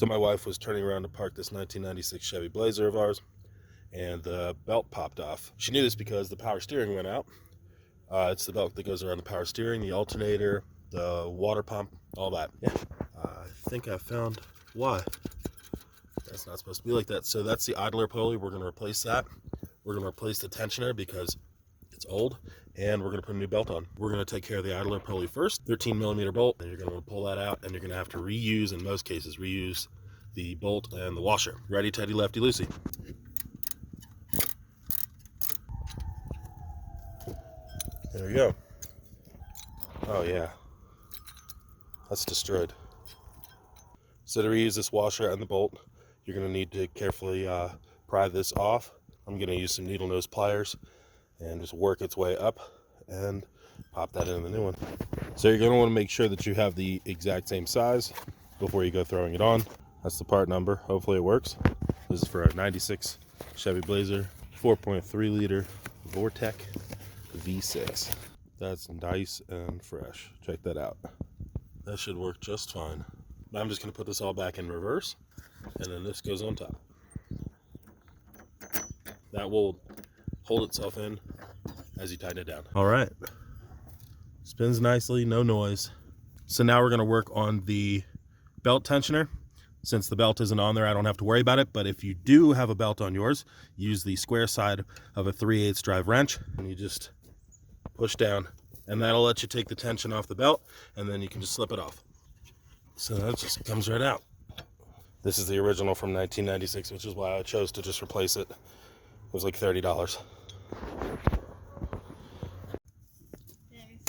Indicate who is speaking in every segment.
Speaker 1: So my wife was turning around to park this 1996 Chevy Blazer of ours, and the belt popped off. She knew this because the power steering went out. It's the belt that goes around the power steering, the alternator, the water pump, all that. Yeah, I think I found why. That's not supposed to be like that. So that's the idler pulley. We're going to replace that. We're going to replace the tensioner because it's old, and we're going to put a new belt on. We're going to take care of the idler pulley first. 13mm bolt, and you're going to want to pull that out, and you're going to have to reuse, in most cases, reuse the bolt and the washer. Ready, Teddy, lefty, loosey. There we go. Oh yeah, that's destroyed. So to reuse this washer and the bolt, you're going to need to carefully pry this off. I'm going to use some needle nose pliers and just work its way up and pop that in the new one. So you're going to want to make sure that you have the exact same size before you go throwing it on. That's the part number. Hopefully it works. This is for a 96 Chevy Blazer 4.3 liter Vortec V6. That's nice and fresh. Check that out. That should work just fine. I'm just going to put this all back in reverse, and then this goes on top. That will hold itself in as you tighten it down. All right. Spins nicely, no noise. So now we're going to work on the belt tensioner. Since the belt isn't on there, I don't have to worry about it. But if you do have a belt on yours, use the square side of a 3/8 drive wrench, and you just push down, and that'll let you take the tension off the belt, and then you can just slip it off. So that just comes right out. This is the original from 1996, which is why I chose to just replace it. It was like $30.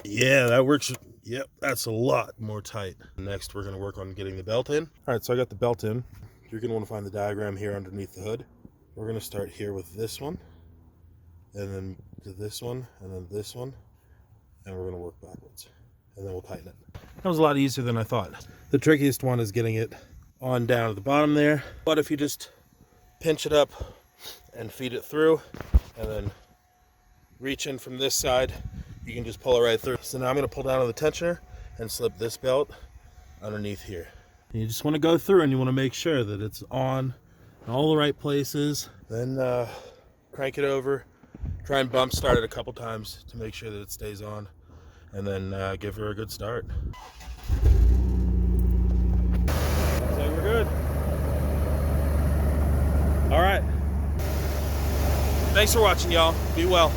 Speaker 1: Yeah, that works. Yep, that's a lot more tight. Next, we're going to work on getting the belt in. All right, so I got the belt in. You're going to want to find the diagram here underneath the hood. We're going to start here with this one, and then to this one, and then this one, and we're going to work backwards, and then we'll tighten it. That was a lot easier than I thought. The trickiest one is getting it on down at the bottom there, but if you just pinch it up and feed it through, and then reach in from this side, you can just pull it right through. So now I'm going to pull down on the tensioner and slip this belt underneath here. And you just want to go through, and you want to make sure that it's on in all the right places. Then crank it over. Try and bump start it a couple times to make sure that it stays on, and then give her a good start. So we're good. All right. Thanks for watching, y'all. Be well.